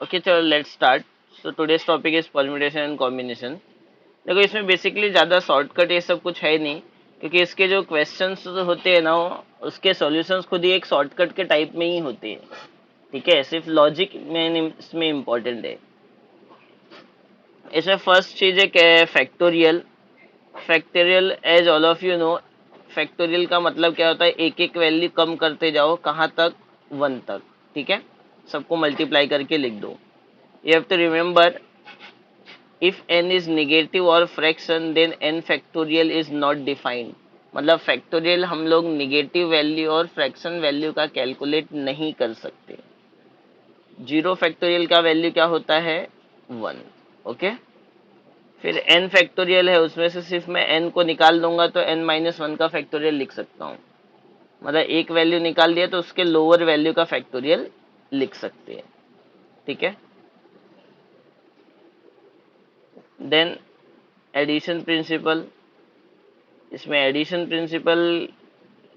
Okay चलो let's start. So today's topic is permutation and combination. देखो इसमें basically ज़्यादा शॉर्टकट ये सब कुछ है नहीं, क्योंकि इसके जो क्वेश्चंस होते हैं ना उसके सॉल्यूशंस खुद ही एक शॉर्टकट के टाइप में ही होते हैं। ठीक है, सिर्फ लॉजिक में इसमें इम्पोर्टेंट है। इसमें फर्स्ट चीज़ है क्या है, factorial. Factorial as all of you know, factorial का मतलब क्या होता है, एक एक वैल्यू कम करते जाओ, कहाँ तक, 1 तक। ठीक है, सबको मल्टीप्लाई करके लिख दो। You have to remember, if n is negative or fraction then n factorial is not defined। मतलब फैक्टोरियल हम लोग निगेटिव वैल्यू और फ्रैक्शन वैल्यू का कैलकुलेट नहीं कर सकते। जीरो फैक्टोरियल का वैल्यू क्या होता है, 1। ओके, फिर n फैक्टोरियल है, उसमें से सिर्फ मैं n को निकाल दूंगा तो n माइनस वन का फैक्टोरियल लिख सकता हूँ। मतलब एक वैल्यू निकाल दिया तो उसके लोअर वैल्यू का फैक्टोरियल लिख सकते हैं। ठीक है, देन एडिशन प्रिंसिपल। इसमें एडिशन प्रिंसिपल,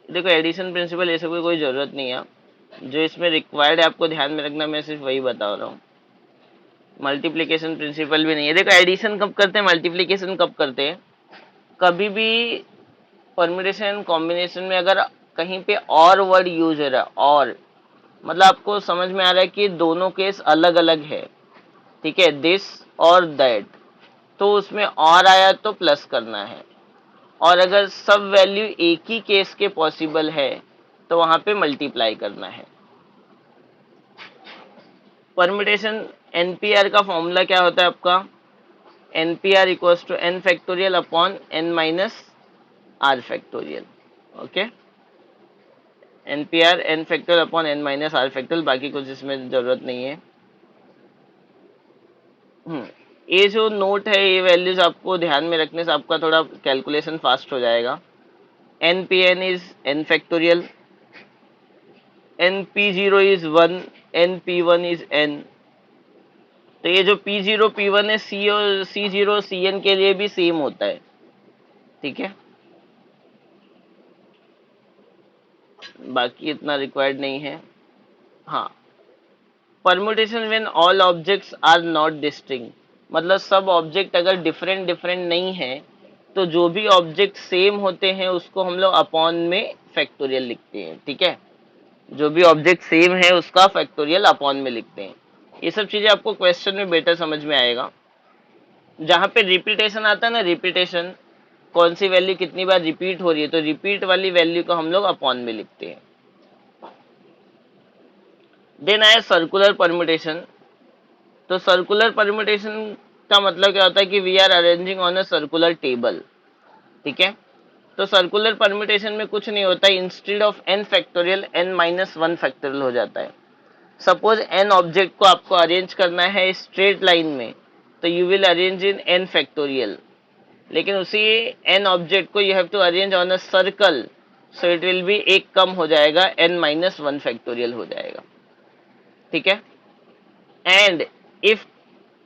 देखो एडिशन प्रिंसिपल ये सब की कोई ज़रूरत नहीं है। जो इसमें रिक्वायर्ड है आपको ध्यान में रखना, मैं सिर्फ वही बता रहा हूँ। मल्टीप्लिकेशन प्रिंसिपल भी नहीं है। देखो एडिशन कब करते हैं, मल्टीप्लिकेशन कब करते हैं, कभी भी परम्यूटेशन कॉम्बिनेशन में अगर कहीं पे और वर्ड यूज हो रहा है, और मतलब आपको समझ में आ रहा है कि दोनों केस अलग अलग है। ठीक है, दिस और दैट, तो उसमें और आया तो प्लस करना है। और अगर सब वैल्यू एक ही केस के पॉसिबल है तो वहां पे मल्टीप्लाई करना है। परम्यूटेशन एनपीआर का फॉर्मूला क्या होता है आपका, NPR equals to N factorial upon N minus R factorial. Okay, NPR N factorial upon N minus R factorial, बाकी कुछ इसमें जरूरत नहीं है। ये जो नोट है, ये वैल्यूज आपको ध्यान में रखने से आपका थोड़ा कैलकुलेशन फास्ट हो जाएगा। N P N is N factorial, N P zero is 1, N P one is N. तो ये जो पी जीरो पी वन है, सी और सी जीरो सी एन के लिए भी सेम होता है। ठीक है, बाकी इतना रिक्वायर्ड नहीं है। हाँ, permutation when all objects are not distinct, मतलब सब ऑब्जेक्ट अगर डिफरेंट डिफरेंट नहीं है तो जो भी ऑब्जेक्ट सेम होते हैं उसको हम लोग अपॉन में फैक्टोरियल लिखते हैं। ठीक है, जो भी ऑब्जेक्ट सेम है उसका फैक्टोरियल अपॉन में लिखते हैं। ये सब चीजें आपको क्वेश्चन में बेटर समझ में आएगा। जहाँ पे रिपीटेशन आता है ना, रिपीटेशन, कौन सी वैल्यू कितनी बार रिपीट हो रही है, तो रिपीट वाली वैल्यू को हम लोग अपॉन में लिखते हैं। देन आया सर्कुलर परम्यूटेशन। तो सर्कुलर परम्यूटेशन का मतलब क्या होता है कि we are arranging on a circular table. ठीक है, तो सर्कुलर परम्यूटेशन में कुछ नहीं होता है, instead of N factorial N minus one factorial हो जाता है। सपोज एन ऑब्जेक्ट को आपको अरेंज करना है स्ट्रेट लाइन में, तो you will arrange in N factorial. लेकिन उसी एन ऑब्जेक्ट को you have to arrange on a circle, so it will be एक कम हो जाएगा, एन माइनस वन फैक्टोरियल हो जाएगा। ठीक है, and if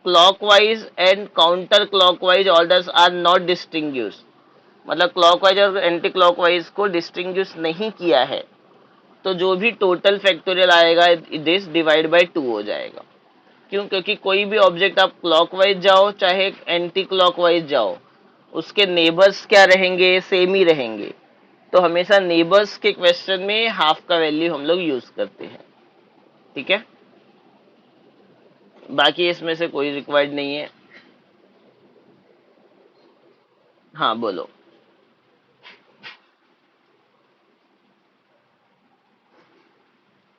clockwise and counter clockwise orders are not distinguish, मतलब क्लॉकवाइज और एंटी क्लॉकवाइज को डिस्टिंग्विश नहीं किया है, तो जो भी टोटल फैक्टोरियल आएगा दिस डिवाइड बाय 2 हो जाएगा। क्यों, क्योंकि कोई भी ऑब्जेक्ट आप क्लॉकवाइज जाओ चाहे एंटी क्लॉकवाइज जाओ, उसके नेबर्स क्या रहेंगे, सेम ही रहेंगे। तो हमेशा नेबर्स के क्वेश्चन में हाफ का वैल्यू हम लोग यूज करते हैं। ठीक है, बाकी इसमें से कोई रिक्वायर्ड नहीं है। हाँ बोलो।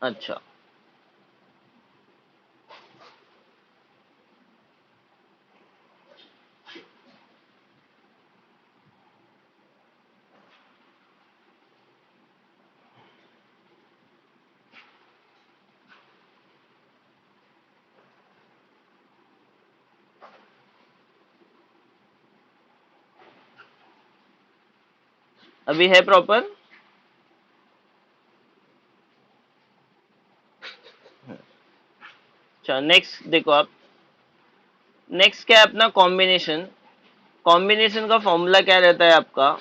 अच्छा, अभी है प्रॉपर। अच्छा, नेक्स्ट देखो आप, नेक्स्ट क्या है अपना, कॉम्बिनेशन। कॉम्बिनेशन का फॉर्मूला क्या रहता है आपका,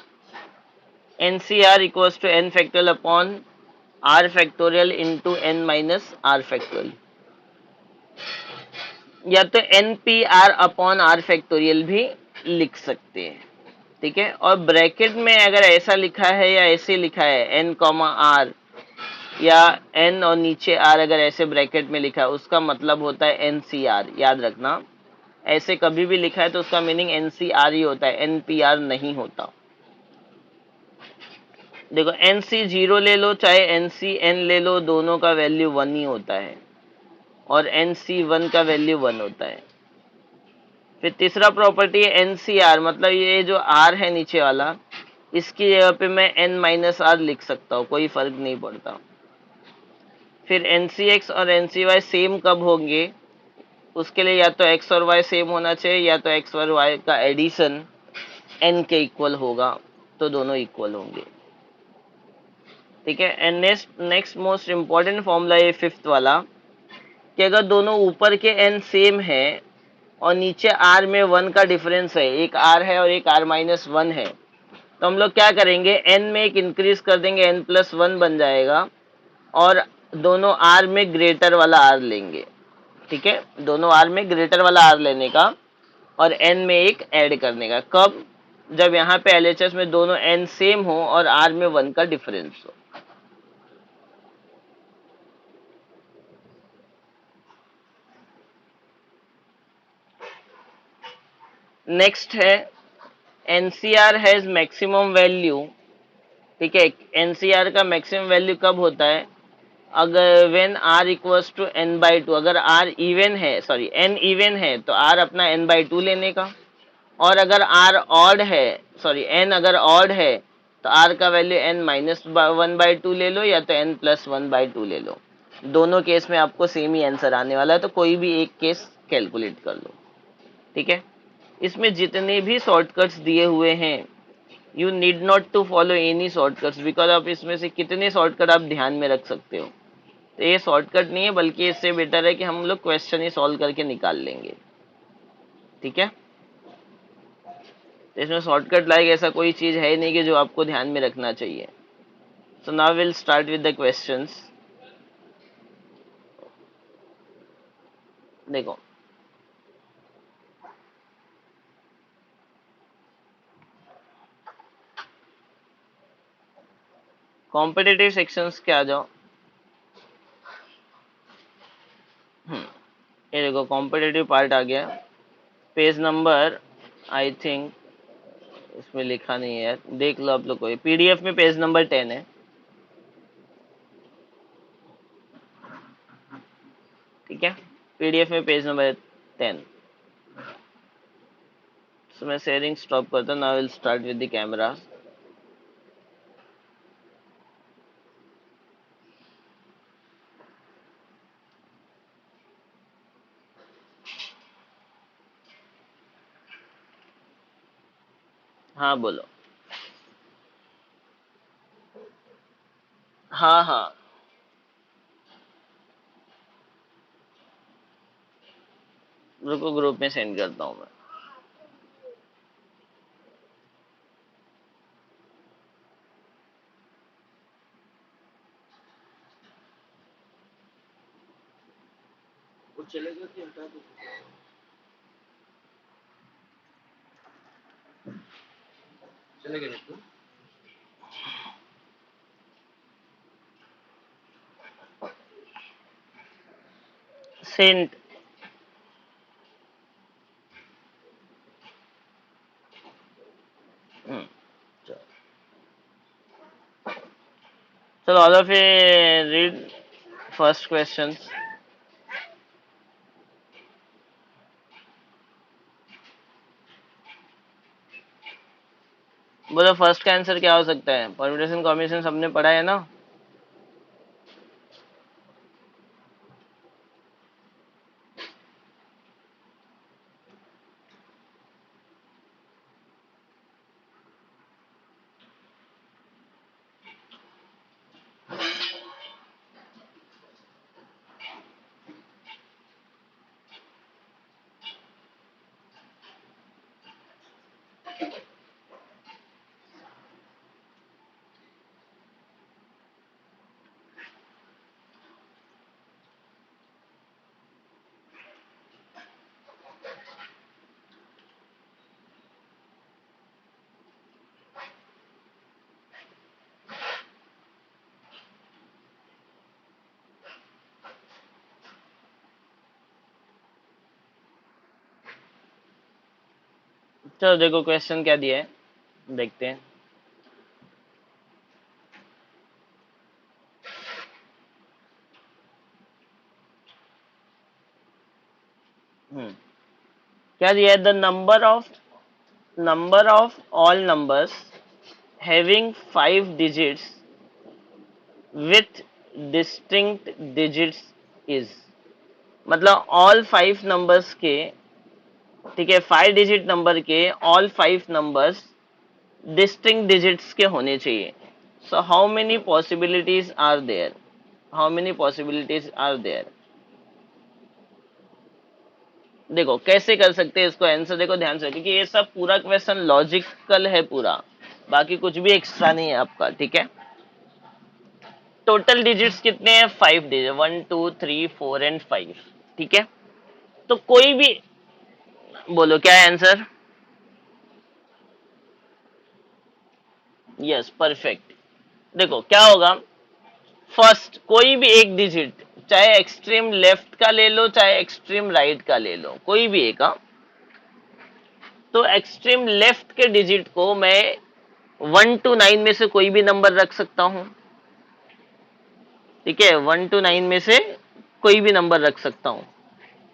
N C R equals to N factorial upon R factorial into N minus R factorial. या तो N P R upon R factorial भी लिख सकते हैं, ठीक है। और ब्रैकेट में अगर ऐसा लिखा है या ऐसे लिखा है एन कॉमा आर, या एन और नीचे आर अगर ऐसे ब्रैकेट में लिखा है, उसका मतलब होता है एन सी आर। याद रखना, ऐसे कभी भी लिखा है तो उसका मीनिंग एन सी आर ही होता है, एन पी आर नहीं होता। देखो एन सी जीरो ले लो चाहे एन सी एन ले लो, दोनों का वैल्यू वन ही होता है, और एन सी वन का वैल्यू वन होता है। फिर तीसरा प्रॉपर्टी है एन सी आर, मतलब ये जो आर है नीचे वाला, इसकी जगह पे मैं एन माइनस आर लिख सकता हूँ, कोई फर्क नहीं पड़ता। फिर एन सी एक्स और एन सी वाई सेम कब होंगे, उसके लिए या तो एक्स और वाई सेम होना चाहिए, या तो एक्स और वाई का एडिशन एन के इक्वल होगा, तो दोनों इक्वल होंगे, ठीक है। And next next most important formula ये फिफ्थ वाला, कि अगर दोनों ऊपर के एन सेम है और नीचे आर में वन का डिफरेंस है, एक आर है और एक आर माइनस वन है, तो हम लोग क्या करेंगे, एन में एक इंक्रीज कर देंगे, एन प्लस वन बन जाएगा, और दोनों आर में ग्रेटर वाला आर लेंगे, ठीक है। दोनों आर में ग्रेटर वाला आर लेने का और एन में एक ऐड करने का। कब, जब यहाँ पे एलएचएस में दोनों एन सेम हो और आर में वन का डिफरेंस हो। नेक्स्ट है एनसीआर हैज मैक्सिमम वैल्यू, ठीक है। एनसीआर का मैक्सिमम वैल्यू कब होता है, अगर when R equals to N by two, अगर आर इवन है, सॉरी एन इवन है तो आर अपना एन बाई टू लेने का, और अगर आर ऑड है, सॉरी एन अगर ऑड है तो आर का value N minus one by two ले लो, या तो N plus one by two ले लो। दोनों केस में आपको सेम ही आंसर आने वाला है, तो कोई भी एक केस कैलकुलेट कर लो, ठीक है। इसमें जितने भी शॉर्टकट्स दिए हुए हैं, you need not to follow any shortcuts, because आप इसमें से कितने शॉर्टकट आप ध्यान में रख सकते हो। तो ये शॉर्टकट नहीं है, बल्कि इससे बेटर है कि हम लोग क्वेश्चन ही सॉल्व करके निकाल लेंगे, ठीक है। तो इसमें शॉर्टकट लाइक ऐसा कोई चीज है नहीं कि जो आपको ध्यान में रखना चाहिए। So now will start with the questions. देखो कॉम्पिटिटिव सेक्शंस के आ जाओ। ये देखो कॉम्पिटिटिव पार्ट आ गया, पेज नंबर आई थिंक इसमें लिखा नहीं है यार, देख लो आप लोग को, पीडीएफ में पेज नंबर 10 है, ठीक है। पीडीएफ में पेज नंबर 10। सो मैं शेयरिंग स्टॉप करता हूँ, now will start with the camera. हाँ बोलो। हाँ हाँ, रुको ग्रुप में सेंड करता हूँ मैं। वो चलेगा कि हटा दो, चलेगा देखो सेंड। चलो all of you read first question. बोलो फर्स्ट का आंसर क्या हो सकता है, परम्यूटेशन कॉम्बिनेशन सबने पढ़ा है ना। चलो देखो क्वेश्चन क्या दिया है, देखते हैं। क्या दिया है? The number of all numbers having 5 digits with distinct digits is, मतलब ऑल 5 नंबर्स के, ठीक है, 5 डिजिट नंबर के ऑल 5 नंबर्स डिस्टिंक्ट डिजिट्स के होने चाहिए। So how many possibilities are there? How many possibilities are there? देखो कैसे कर सकते हैं इसको आंसर, देखो ध्यान से, क्योंकि ये सब पूरा क्वेश्चन लॉजिकल है पूरा, बाकी कुछ भी एक्स्ट्रा नहीं है आपका, ठीक है। टोटल डिजिट्स कितने हैं? 5 डिजिट, 1 2 3 4 एंड 5, ठीक है। तो कोई भी, बोलो क्या है आंसर? Yes, perfect. देखो क्या होगा, फर्स्ट कोई भी एक डिजिट, चाहे एक्सट्रीम लेफ्ट का ले लो चाहे एक्सट्रीम राइट का ले लो, कोई भी एक, हाँ? तो एक्सट्रीम लेफ्ट के डिजिट को मैं 1 to 9 में से कोई भी नंबर रख सकता हूं, ठीक है, 1 to 9 में से कोई भी नंबर रख सकता हूं।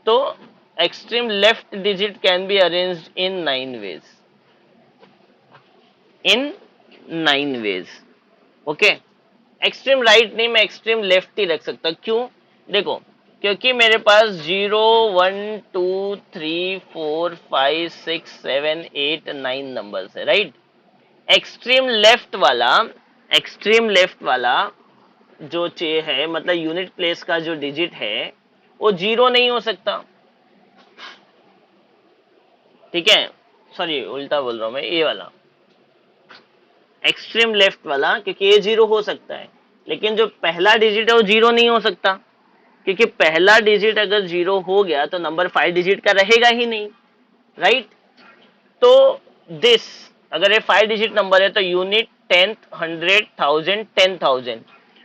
तो extreme left digit can be arranged in 9 ways, in 9 ways, okay. Extreme right नहीं, मैं एक्सट्रीम लेफ्ट ही रख सकता, क्यों? देखो, क्योंकि मेरे पास 0 1 2 3 4 5 6 7 8 9 नंबर्स है, राइट। एक्सट्रीम लेफ्ट वाला, एक्सट्रीम लेफ्ट वाला जो चे है, मतलब यूनिट प्लेस का जो डिजिट है, वो 0 नहीं हो सकता, ठीक है। सॉरी, उल्टा बोल रहा हूं मैं, ये वाला एक्सट्रीम लेफ्ट वाला, क्योंकि ये 0 हो सकता है, लेकिन जो पहला डिजिट है वो 0 नहीं हो सकता, क्योंकि पहला डिजिट अगर 0 हो गया तो नंबर 5 डिजिट का रहेगा ही नहीं, राइट। तो दिस, अगर ये 5 डिजिट नंबर है तो यूनिट, 10th, 100, 1000, 10,000,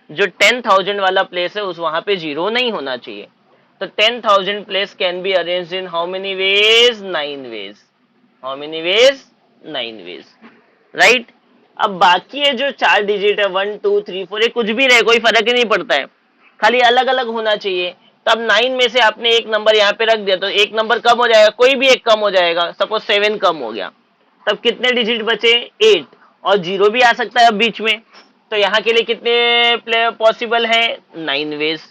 जो 10,000 वाला प्लेस है उस वहां पे 0 नहीं होना चाहिए। तो 10,000 place can be arranged in how many ways? 9 ways. How many ways? 9 ways, right. अब बाकी ये जो 4 डिजिट है, 1 2 3 4, ये कुछ भी रहे, कोई फर्क ही नहीं पड़ता है, खाली अलग अलग होना चाहिए। तब 9 में से आपने एक नंबर यहाँ पे रख दिया तो एक नंबर कम हो जाएगा, कोई भी एक कम हो जाएगा, सपोज 7 कम हो गया, तब कितने डिजिट बचे? 8, और 0 भी आ सकता है अब बीच में, तो यहाँ के लिए कितने पॉसिबल है? 9 वेज।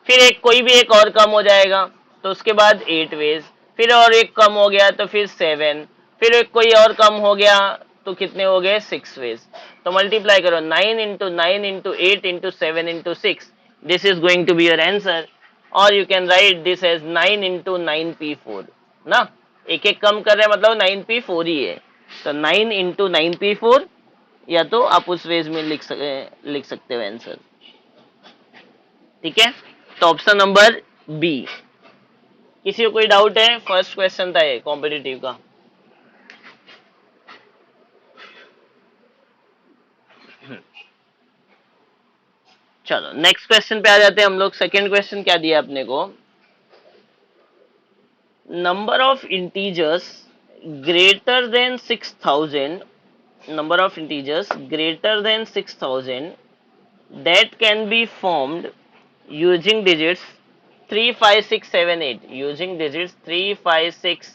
फिर एक कोई भी एक और कम हो जाएगा तो उसके बाद 8 वेज, फिर और एक कम हो गया तो फिर 7, फिर एक कोई और कम हो गया तो कितने हो गए? 6 वेज। तो मल्टीप्लाई करो, 9 into 9 into 8 into 7 into 6, this is going to be your answer. और you can write this as 9 into 9p4 ना, एक एक कम कर रहे हैं मतलब 9p4 ही है, तो 9 into 9p4, या तो आप उस वेज में लिख सकते हो आंसर, ठीक है। तो ऑप्शन नंबर बी। किसी को कोई डाउट है? फर्स्ट क्वेश्चन था ये कॉम्पिटिटिव का। चलो नेक्स्ट क्वेश्चन पे आ जाते हैं हम लोग। सेकंड क्वेश्चन क्या दिया अपने को? Number of integers greater than 6,000, number of integers greater than 6,000 that can be formed using digits 3 5 6 7 8, using digits 3 5 6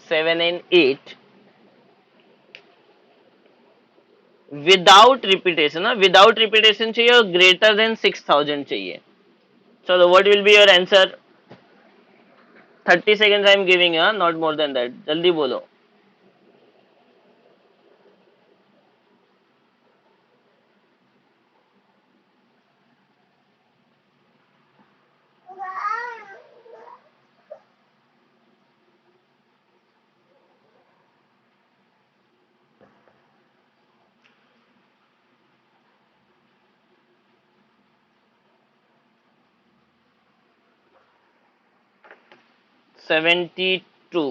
7 and 8 without repetition, without repetition चाहिए और ग्रेटर देन 6,000 चाहिए। चलो what will be your answer? 30 seconds I am giving, not more than that, जल्दी बोलो। Seventy two,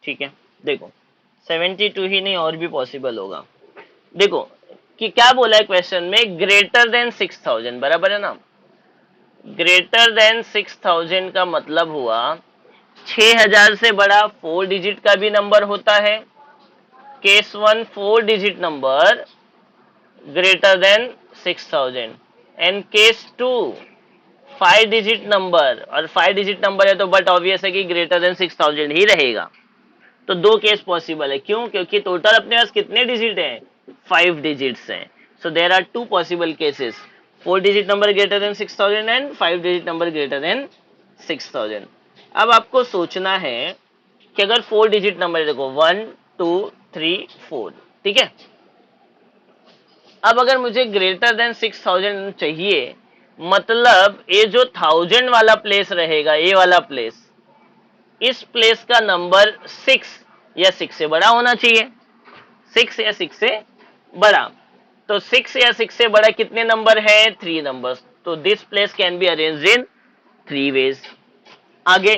ठीक है। देखो 72 ही नहीं और भी पॉसिबल होगा। देखो कि क्या बोला है क्वेश्चन में, ग्रेटर देन 6,000, बराबर है ना। ग्रेटर देन 6,000 का मतलब हुआ 6000 से बड़ा 4 डिजिट का भी नंबर होता है। Case 1 4 digit number greater than 6000 and case 2 5 digit number, और 5 डिजिट नंबर है तो बट ऑब्वियस है कि ग्रेटर देन 6000 ही रहेगा। तो दो केस पॉसिबल है, क्यों? क्योंकि टोटल अपने पास कितने डिजिट हैं? 5 डिजिट्स हैं। So there are two possible cases, 4 digit number greater than 6000 and 5 digit number greater than 6000। अब आपको सोचना है कि अगर 4 डिजिट नंबर, देखो 1 2 3 4, ठीक है। अब अगर मुझे ग्रेटर देन 6000 चाहिए, मतलब ये जो 1000 वाला प्लेस रहेगा, ये वाला प्लेस, इस प्लेस का नंबर 6 या 6 से बड़ा होना चाहिए। 6 या 6 से बड़ा, तो 6 या 6 से बड़ा कितने नंबर है? 3 नंबर्स। तो this place can be arranged in 3 ways. आगे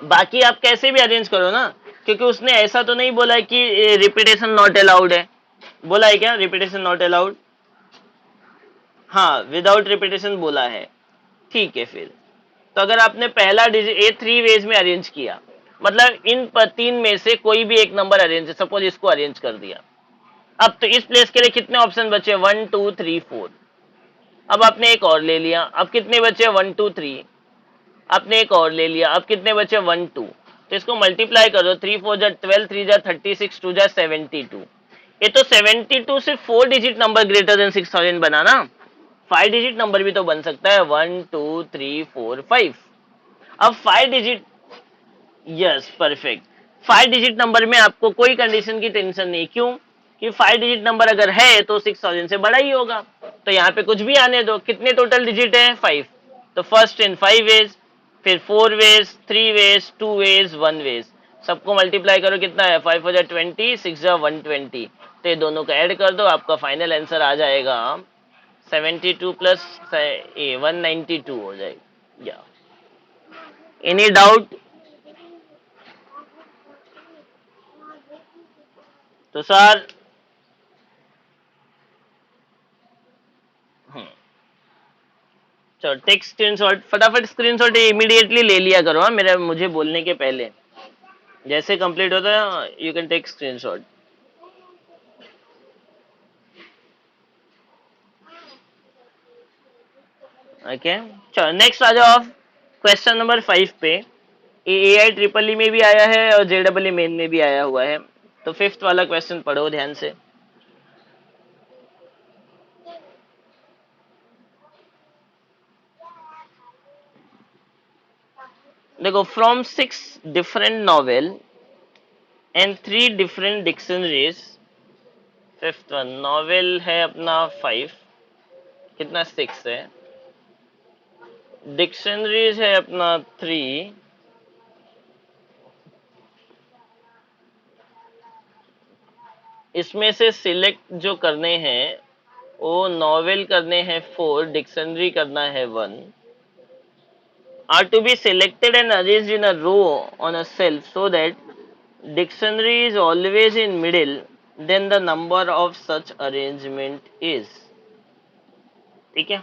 बाकी आप कैसे भी अरेंज करो ना, क्योंकि उसने ऐसा तो नहीं बोला है कि रिपीटेशन नॉट अलाउड है। बोला है क्या रिपीटेशन नॉट अलाउड? हाँ, विदाउट रिपीटेशन बोला है। ठीक है, फिर तो अगर आपने पहला डिजिट ए 3 वेज में अरेंज किया, मतलब इन तीन में से कोई भी एक नंबर अरेंज, सपोज इसको अरेंज कर दिया। अब तो इस प्लेस के लिए कितने ऑप्शन बचे? 1 2 3 4। अब आपने एक और ले लिया, अब कितने बचे? 1 2 3। आपने एक और ले लिया, अब कितने बचे? 1 2। तो इसको मल्टीप्लाई करो, 3 4 जा 12, 3 जा 36, 2 जा 72। ये तो 72 से 4 डिजिट नंबर ग्रेटर देन 6000 बना ना। 5 डिजिट नंबर भी तो बन सकता है, 1 2 3 4 5। अब 5 digit, yes perfect, 5 digit number में आपको कोई कंडीशन की टेंशन नहीं। क्यों? कि 5 डिजिट नंबर अगर है तो 6000 से बड़ा ही होगा। तो यहाँ पे कुछ भी आने दो, कितने टोटल डिजिट है? 5। तो फर्स्ट इन 5 वेज, फिर 4 वेज, 3 वेज, 2 वेज, 1 वेज, सबको मल्टीप्लाई करो, कितना है? 5 4 20, 6 जा 120। तो ये दोनों को ऐड कर दो, आपका फाइनल आंसर आ जाएगा 72 प्लस 192 हो जाएगा। या एनी डाउट? तो सर चलो टेक स्क्रीनशॉट, फटाफट स्क्रीनशॉट इमीडिएटली ले लिया करो, हाँ, मेरा मुझे बोलने के पहले। जैसे कंप्लीट होता है you can take screenshot. Okay, चलो नेक्स्ट आ जाओ आप क्वेश्चन नंबर 5 पे। ए आई ट्रिपल ई में भी आया है और जे डबल ई मेन में भी आया हुआ है। तो फिफ्थ वाला क्वेश्चन पढ़ो ध्यान से। देखो, from 6 different novel and 3 different dictionaries, fifth one novel है अपना 5, कितना 6 है, डिक्शनरीज है अपना 3, इसमें से सिलेक्ट जो करने हैं वो नॉवेल करने हैं 4, डिक्शनरी करना है 1, are to be selected and arranged in a row on a shelf so that dictionary is always in middle, then the number of such arrangement is। ठीक है,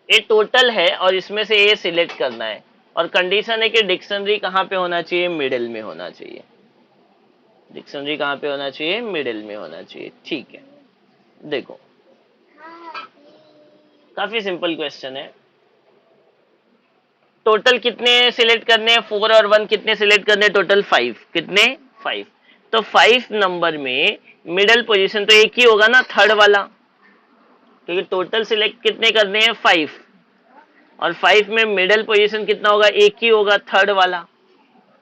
ये टोटल है और इसमें से ये सिलेक्ट करना है, और कंडीशन है कि डिक्शनरी कहाँ पे होना चाहिए? मिडिल में होना चाहिए। डिक्शनरी कहाँ पे होना चाहिए? मिडिल में होना चाहिए। ठीक है, देखो काफी सिंपल क्वेश्चन है। टोटल कितने सिलेक्ट करने हैं? 4 और 1 कितने सिलेक्ट करने? टोटल 5। कितने? 5। तो 5 नंबर में मिडल पोजीशन तो एक ही होगा ना, थर्ड वाला, क्योंकि टोटल सिलेक्ट कितने करने हैं? 5, और 5 में मिडल पोजीशन कितना होगा? एक ही होगा, थर्ड वाला।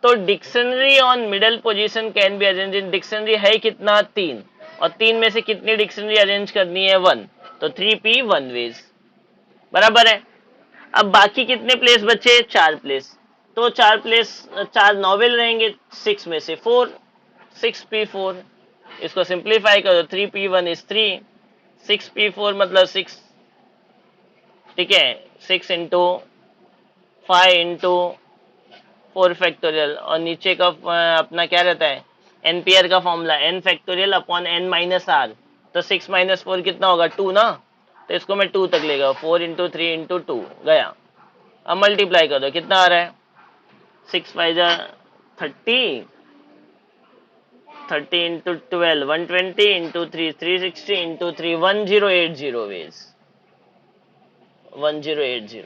तो dictionary on middle position can be arrange in, dictionary है कितना? 3, और 3 में से कितनी डिक्शनरी अरेंज करनी है? 1। तो 3p 1 वेज, बराबर है। अब बाकी कितने प्लेस बचे? 4 प्लेस। तो 4 प्लेस, 4 नॉवेल रहेंगे, 6 में से 4, 6p4। इसको सिंप्लीफाई करो, 3p1 इज 3, 6p4 मतलब 6, ठीक है, 6 इंटू 5 इंटू 4 फैक्टोरियल, और नीचे का अपना क्या रहता है? एनपीआर का formula, n factorial upon n minus R. तो 6 माइनस 4 कितना होगा? 2 ना। तो इसको मैं 2 तक लेगा, 4 इंटू 3 इंटू 2 गया। अब मल्टीप्लाई कर दो, कितना आ रहा है? 6 5 जा 30, 30 into 12 120 into 3 360 into 3 1080 ways 1080.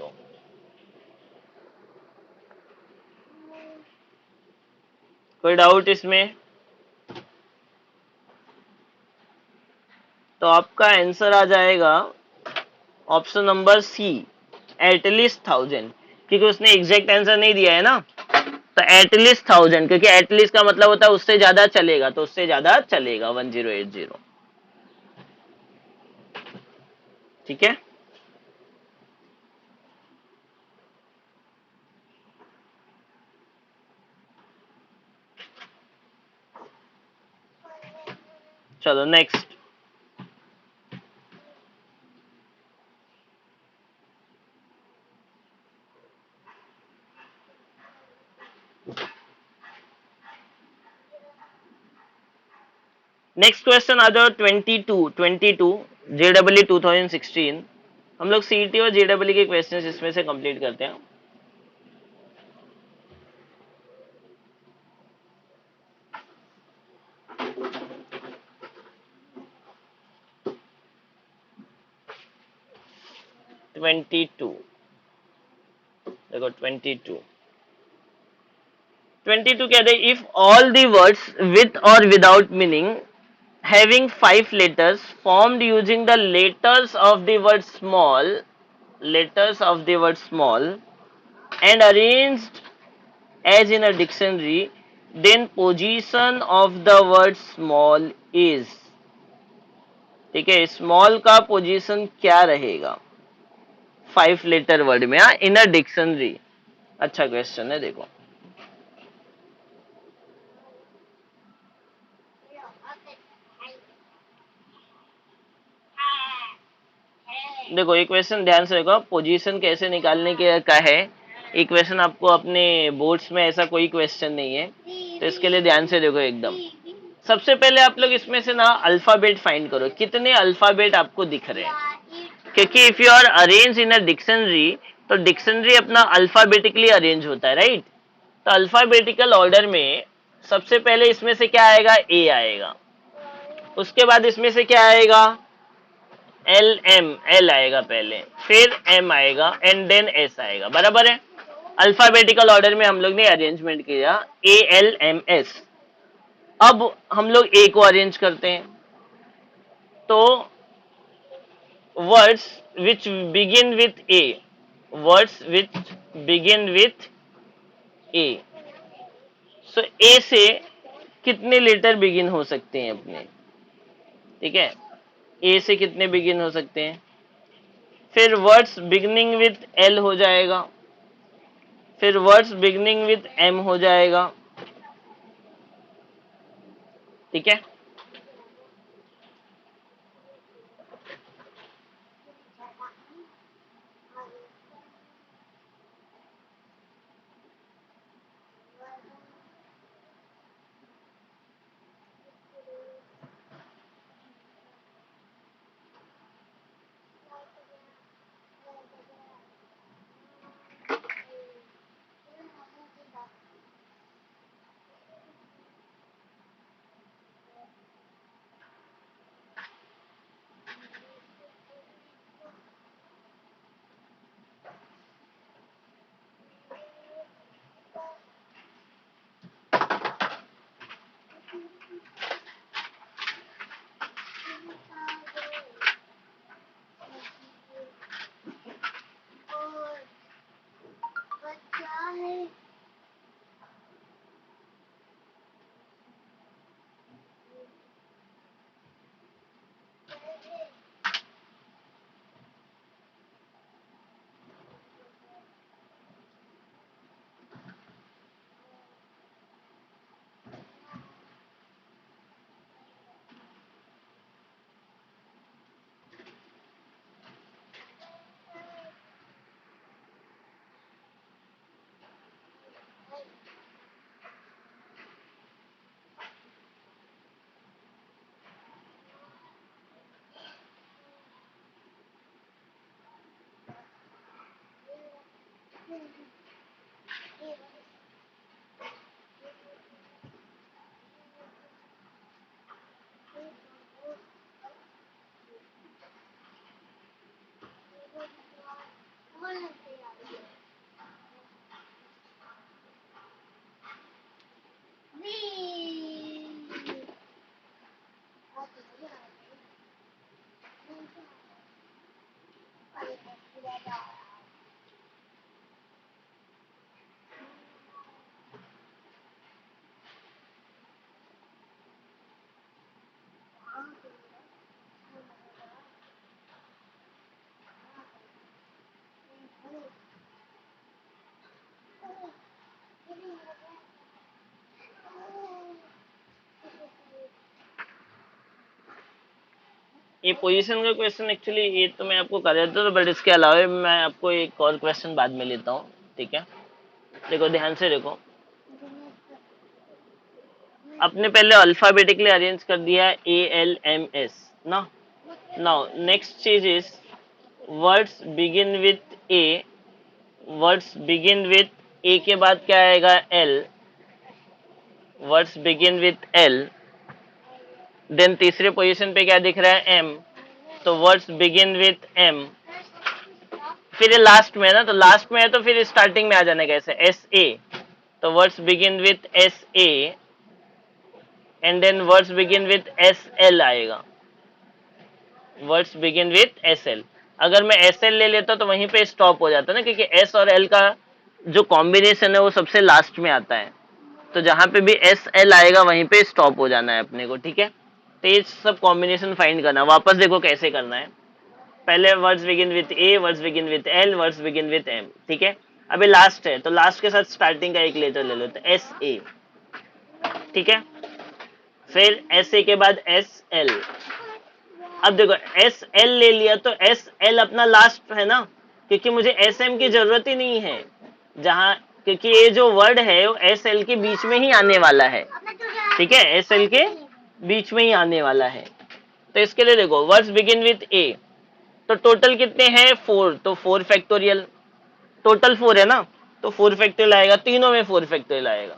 कोई डाउट इसमें? तो आपका आंसर आ जाएगा ऑप्शन नंबर सी, एटलीस्ट 1000, क्योंकि उसने एग्जैक्ट आंसर नहीं दिया है ना, तो एटलीस्ट 1000, क्योंकि एटलीस्ट का मतलब होता है उससे ज्यादा चलेगा, तो उससे ज्यादा चलेगा 1080। ठीक है, चलो नेक्स्ट। नेक्स्ट क्वेश्चन आ जाओ 22 जेडब्ल्यू 2016। हम लोग सीईटी और जेडब्ल्यू के क्वेश्चंस इसमें से कंप्लीट करते हैं। ट्वेंटी टू, देखो 22 कहते हैं if all the words with और without meaning having 5 letters formed using the letters of the word small and arranged as in a dictionary, then position of the word small is। ठीक है, small का position क्या रहेगा 5 letter word में इन a dictionary. अच्छा question है, देखो देखो ये क्वेश्चन ध्यान से देखो, पोजीशन कैसे निकालने के का है। ये क्वेश्चन आपको अपने बोर्ड्स में ऐसा कोई क्वेश्चन नहीं है, तो इसके लिए ध्यान से देखो एकदम। सबसे पहले आप लोग इसमें से ना अल्फाबेट फाइंड करो, कितने अल्फाबेट आपको दिख रहे हैं, क्योंकि if you are arrange in a dictionary, तो डिक्शनरी अपना अल्फाबेटिकली अरेंज होता है, राइट। तो अल्फाबेटिकल ऑर्डर में सबसे पहले इसमें से क्या आएगा, ए आएगा, उसके बाद इसमें से क्या आएगा, एल एम, एल आएगा पहले, फिर एम आएगा एंड देन एस आएगा, बराबर है। अल्फाबेटिकल ऑर्डर में हम लोग ने अरेंजमेंट किया, ए एल एम एस। अब हम लोग ए को अरेंज करते हैं, तो words which begin with A, words which begin with A, so A से कितने लेटर बिगिन हो सकते हैं अपने, ठीक है, ए से कितने बिगिन हो सकते हैं। फिर वर्ड्स बिगनिंग विथ एल हो जाएगा, फिर वर्ड्स बिगनिंग विथ एम हो जाएगा, ठीक है। ये पोजीशन का क्वेश्चन एक्चुअली ये तो मैं आपको कर देता हूँ, बट इसके अलावा मैं आपको एक और क्वेश्चन बाद में लेता हूँ, ठीक है। देखो ध्यान से देखो, अपने पहले अल्फाबेटिकली अरेंज कर दिया ALMS ना। नाउ नेक्स्ट चीज is words begin with A, words begin with A के बाद क्या आएगा L, words begin with L, then तीसरे पोजीशन पे क्या दिख रहा है M, तो वर्ड्स बिगिन विथ M, फिर ये लास्ट में है ना, तो लास्ट में है तो फिर स्टार्टिंग में आ जाने कैसे SA, तो words begin with SA and than words begin with SL आएगा, वर्ड्स बिगिन विथ SL। अगर मैं SL ले लेता तो वहीं पे स्टॉप हो जाता ना, क्योंकि S और L का जो कॉम्बिनेशन है वो सबसे लास्ट में आता है, तो जहां पे भी SL आएगा वहीं पे स्टॉप हो जाना है अपने को, ठीक है। तो ये सब कॉम्बिनेशन फाइंड करना, वापस देखो कैसे करना है। पहले words begin with A, words begin with L, words begin with M, ठीक है। अभी लास्ट है तो लास्ट के साथ स्टार्टिंग का एक लेटर ले लो, तो SA, ठीक है। फिर SA के बाद SL, अब देखो SL ले लिया तो SL अपना लास्ट है ना, क्योंकि मुझे SM की जरूरत ही नहीं है, जहां क्योंकि ये जो वर्ड है वो SL के बीच में ही आने वाला है, ठीक है, SL के बीच में ही आने वाला है। तो इसके लिए देखो वर्ड्स बिगिन विथ A, तो टोटल कितने हैं 4, तो 4 फैक्टोरियल, टोटल 4 है ना, तो 4 फैक्टोरियल आएगा, तीनों में 4 फैक्टोरियल आएगा,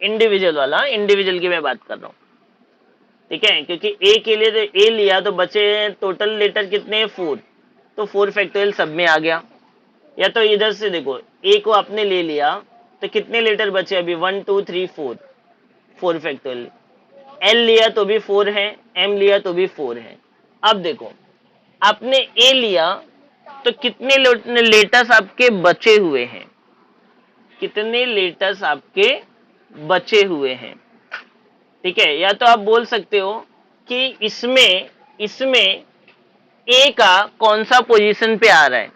इंडिविजुअल वाला, इंडिविजुअल की मैं बात कर रहा हूँ, ठीक है। क्योंकि ए के लिए तो ए लिया तो बचे टोटल लेटर कितने हैं 4, तो 4 फैक्टोरियल सब में आ गया। या तो इधर से देखो ए को आपने ले लिया तो कितने लेटर बचे अभी 1 2 3 4, 4 फैक्टोरियल। एल लिया तो भी 4 है, एम लिया तो भी 4 है। अब देखो आपने ए लिया तो कितने लेटर्स आपके बचे हुए हैं, कितने लेटर्स आपके बचे हुए हैं, ठीक है। या तो आप बोल सकते हो कि इसमें इसमें ए का कौन सा पोजीशन पे आ रहा है,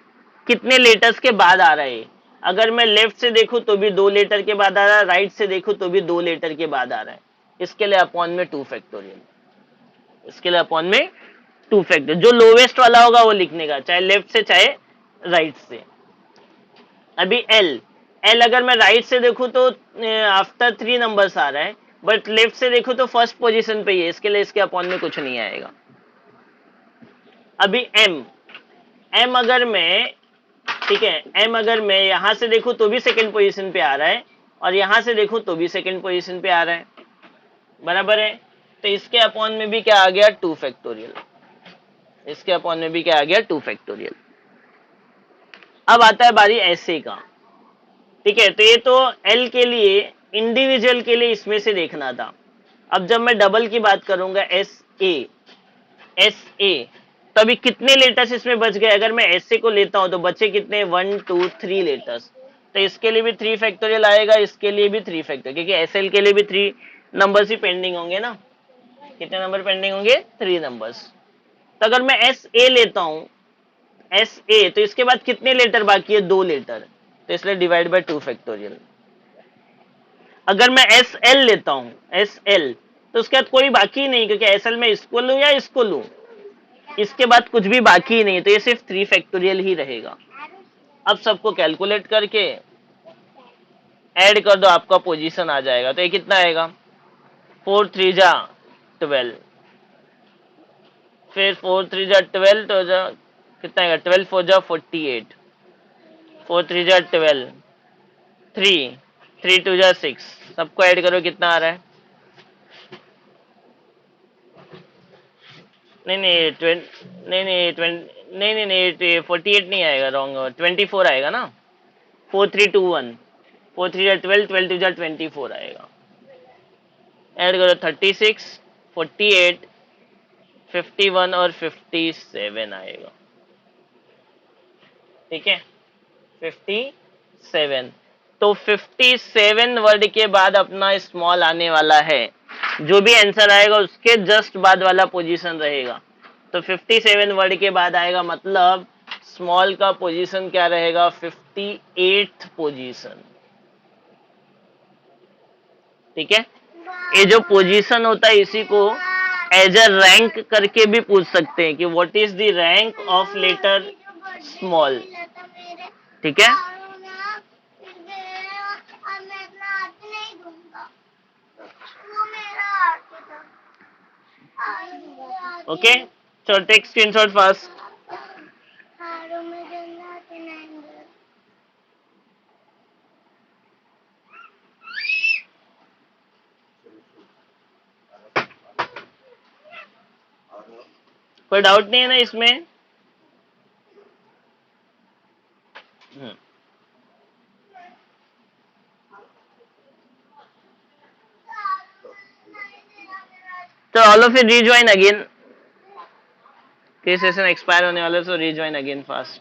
कितने लेटर्स के बाद आ रहा है। अगर मैं लेफ्ट से देखूं तो भी 2 लेटर के बाद आ रहा है, राइट से देखूं तो भी 2 लेटर के बाद आ रहा है, इसके लिए अपॉन में 2 फैक्टोरियल, इसके लिए अपॉन में 2 फैक्टोरियल। जो लोवेस्ट वाला होगा वो लिखने का, चाहे लेफ्ट से चाहे राइट से। अभी एल, एल अगर मैं राइट से देखूं तो आफ्टर 3 नंबर्स आ रहा है, बट लेफ्ट से देखो तो फर्स्ट पोजीशन पे ही है, इसके लिए इसके अपॉन में कुछ नहीं आएगा। अभी एम, एम अगर मैं, ठीक है, एम अगर मैं यहां से देखूं तो भी सेकंड पोजीशन पे आ रहा है, और यहां से देखूं तो भी सेकंड पोजीशन पे आ रहा है, बराबर है। तो इसके अपॉन में भी क्या आ गया 2 फैक्टोरियल, इसके अपॉन में भी क्या आ गया 2 फैक्टोरियल। अब आता है बारी ऐसे का, ठीक है। तो ये तो एल के लिए इंडिविजुअल के लिए इसमें से देखना था। अब जब मैं डबल की बात करूंगा एस ए, तो अभी कितने लेटर्स इसमें बच गए, अगर मैं एस ए को लेता हूं तो बचे कितने 1 2 3 लेटर्स, तो इसके लिए भी 3 फैक्टोरियल आएगा, इसके लिए भी 3 फैक्टोरियल, क्योंकि एस एल के लिए भी 3 नंबर्स ही पेंडिंग होंगे ना। कितने नंबर पेंडिंग होंगे 3 नंबर्स। तो अगर मैं एस ए लेता हूं, एस ए, तो इसके बाद कितने लेटर बाकी है 2 लेटर, तो इसलिए डिवाइड बाय 2 फैक्टोरियल। अगर मैं एस एल लेता हूं, एस एल, तो उसके बाद कोई बाकी नहीं, क्योंकि एस एल में इसको लूं या इसको लूं, इसके बाद कुछ भी बाकी नहीं, तो ये सिर्फ 3 फैक्टोरियल ही रहेगा। अब सबको कैलकुलेट करके ऐड कर दो, आपका पोजीशन आ जाएगा। तो ये कितना आएगा 4 3 जा 12, फिर 4 3 जा 12, तो जा कितना आएगा 12 4 जा 48, 4 3 जा 12, 3 3 2 जा 6, सबको ऐड करो कितना आ रहा है। नहीं नहीं नहीं नहीं नहीं नहीं नहीं 48 नहीं आएगा, रॉन्ग, 24 आएगा ना। 4 3 2 1, 4 3 जा 12, 12 2 जा 24 आएगा। ऐड करो 36 48 51 और 57 आएगा, ठीक है 57। तो 57 वर्ड के बाद अपना स्मॉल आने वाला है, जो भी आंसर आएगा उसके जस्ट बाद वाला पोजीशन रहेगा। तो 57 वर्ड के बाद आएगा, मतलब स्मॉल का पोजीशन क्या रहेगा 58th पोजीशन, ठीक है। ये जो पोजीशन होता है इसी को एज अ रैंक करके भी पूछ सकते हैं कि what is the rank of letter small. ठीक है, okay, so take screenshot fast. कोई डाउट नहीं है ना इसमें? तो all of you rejoin again, के सेशन एक्सपायर होने वाला, सो रीज्वाइन अगेन फास्ट।